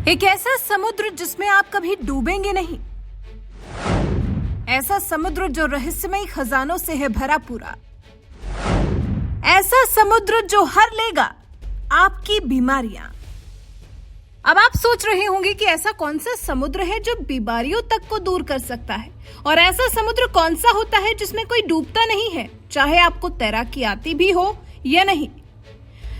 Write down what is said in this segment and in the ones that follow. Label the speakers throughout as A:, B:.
A: एक ऐसा समुद्र जिसमें आप कभी डूबेंगे नहीं, ऐसा समुद्र जो रहस्यमय खजानों से है भरा पूरा, ऐसा समुद्र जो हर लेगा आपकी बीमारियां। अब आप सोच रहे होंगे कि ऐसा कौन सा समुद्र है जो बीमारियों तक को दूर कर सकता है, और ऐसा समुद्र कौन सा होता है जिसमें कोई डूबता नहीं है, चाहे आपको तैराकी आती भी हो या नहीं।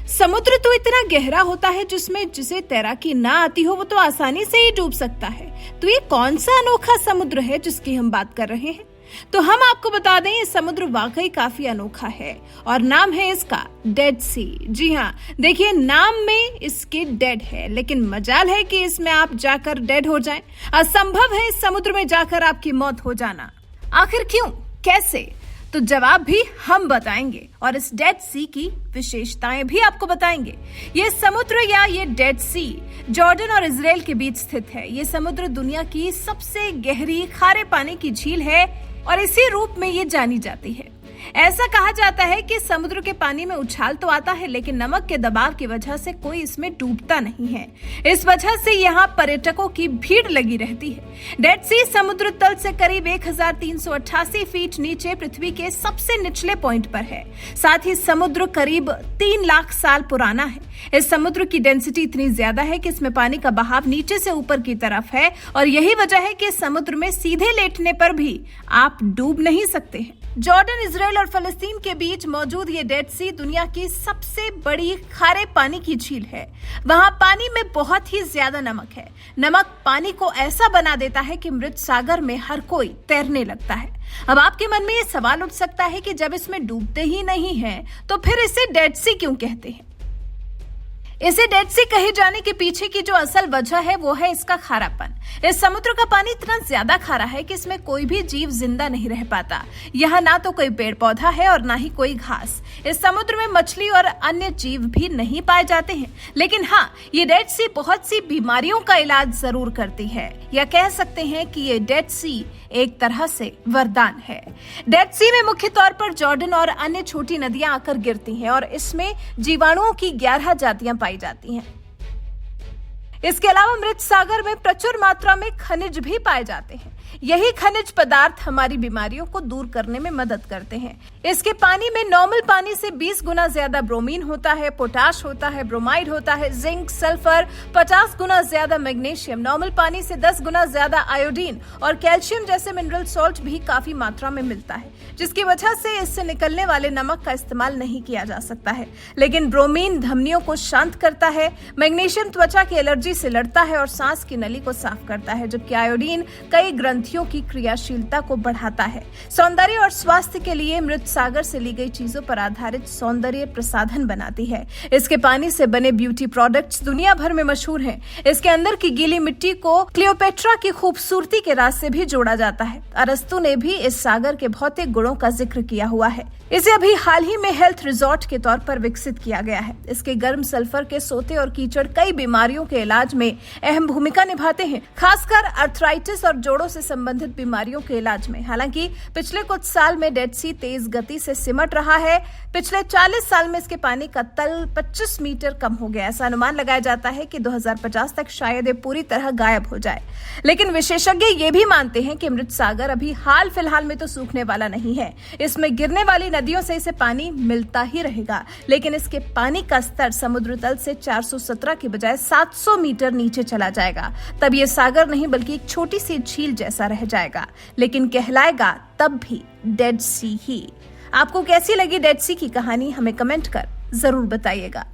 A: समुद्र तो इतना गहरा होता है जिसमें जिसे तैराकी ना आती हो वो तो आसानी से ही डूब सकता है। तो ये कौन सा अनोखा समुद्र है जिसकी हम बात कर रहे हैं? तो हम आपको बता दें, ये समुद्र वाकई काफी अनोखा है और नाम है इसका डेड सी। जी हाँ, देखिए नाम में इसके डेड है, लेकिन मजाल है कि इसमें आप जाकर डेड हो जाएं। असंभव है इस समुद्र में जाकर आपकी मौत हो जाना। आखिर क्यों, कैसे? तो जवाब भी हम बताएंगे और इस डेड सी की विशेषताएं भी आपको बताएंगे। ये समुद्र या ये डेड सी जॉर्डन और इजराइल के बीच स्थित है। ये समुद्र दुनिया की सबसे गहरी खारे पानी की झील है और इसी रूप में ये जानी जाती है। ऐसा कहा जाता है कि समुद्र के पानी में उछाल तो आता है, लेकिन नमक के दबाव की वजह से कोई इसमें डूबता नहीं है। इस वजह से यहाँ पर्यटकों की भीड़ लगी रहती है। डेड सी समुद्र तल से करीब 1388 फीट नीचे पृथ्वी के सबसे निचले पॉइंट पर है। साथ ही समुद्र करीब 3 लाख साल पुराना है। इस समुद्र की डेंसिटी इतनी ज्यादा है कि इसमें पानी का बहाव नीचे से ऊपर की तरफ है, और यही वजह है कि समुद्र में सीधे लेटने पर भी आप डूब नहीं सकते हैं। जॉर्डन, इजराइल और फलस्तीन के बीच मौजूद ये डेड सी दुनिया की सबसे बड़ी खारे पानी की झील है। वहां पानी में बहुत ही ज्यादा नमक है। नमक पानी को ऐसा बना देता है कि मृत सागर में हर कोई तैरने लगता है। अब आपके मन में ये सवाल उठ सकता है कि जब इसमें डूबते ही नहीं है तो फिर इसे डेड सी क्यों कहते हैं? इसे डेड सी कहे जाने के पीछे की जो असल वजह है वो है इसका खारापन। इस समुद्र का पानी इतना ज्यादा खारा है कि इसमें कोई भी जीव जिंदा नहीं रह पाता। यहाँ ना तो कोई पेड़ पौधा है और ना ही कोई घास। इस समुद्र में मछली और अन्य जीव भी नहीं पाए जाते हैं। लेकिन हाँ, ये डेड सी बहुत सी बीमारियों का इलाज जरूर करती है, या कह सकते हैं कि ये डेड सी एक तरह से वरदान है। डेड सी में मुख्य तौर पर जॉर्डन और अन्य छोटी नदियां आकर गिरती हैं और इसमें जीवाणुओं की 11 जातियां पाई जाती हैं। इसके अलावा मृत सागर में प्रचुर मात्रा में खनिज भी पाए जाते हैं। यही खनिज पदार्थ हमारी बीमारियों को दूर करने में मदद करते हैं। इसके पानी में नॉर्मल पानी से 20 गुना ज्यादा ब्रोमीन होता है, पोटाश होता है, ब्रोमाइड होता है, जिंक, सल्फर, 50 गुना ज्यादा मैग्नीशियम, नॉर्मल पानी से 10 गुना ज्यादा आयोडीन और कैल्शियम जैसे मिनरल सॉल्ट भी काफी मात्रा में मिलता है, जिसकी वजह से इससे निकलने वाले नमक का इस्तेमाल नहीं किया जा सकता है। लेकिन ब्रोमीन धमनियों को शांत करता है, मैग्नीशियम त्वचा की एलर्जी से लड़ता है और सांस की नली को साफ करता है, जबकि आयोडीन कई ग्रंथियों की क्रियाशीलता को बढ़ाता है। सौंदर्य और स्वास्थ्य के लिए मृत सागर से ली गई चीजों पर आधारित सौंदर्य प्रसाधन बनाती है। इसके पानी से बने ब्यूटी प्रोडक्ट्स दुनिया भर में मशहूर हैं। इसके अंदर की गीली मिट्टी को क्लियोपेट्रा की खूबसूरती के राज से भी जोड़ा जाता है। अरस्तु ने भी इस सागर के भौतिक गुणों का जिक्र किया हुआ है। इसे अभी हाल ही में हेल्थ रिजॉर्ट के तौर पर विकसित किया गया है। इसके गर्म सल्फर के सोते और कीचड़ कई बीमारियों के इलाज में अहम भूमिका निभाते हैं, खासकर अर्थराइटिस और जोड़ों से संबंधित बीमारियों के इलाज में। हालांकि पिछले कुछ साल में डेड सी तेज गति से सिमट रहा है। पिछले 40 साल में इसके पानी का तल 25 मीटर कम हो गया। ऐसा अनुमान लगाया जाता है कि 2050 तक शायद ये पूरी तरह गायब हो जाए। लेकिन विशेषज्ञ ये भी मानते हैं कि मृत सागर अभी हाल फिलहाल में तो सूखने वाला नहीं है। इसमें गिरने वाली नदियों से इसे पानी मिलता ही रहेगा, लेकिन इसके पानी का स्तर समुद्र तल से 417 की बजाय 700 मीटर नीचे चला जाएगा। तब ये सागर नहीं बल्कि एक छोटी सी झील जैसा रह जाएगा, लेकिन कहलाएगा तब भी डेड सी ही। आपको कैसी लगी डेड सी की कहानी, हमें कमेंट कर जरूर बताइएगा।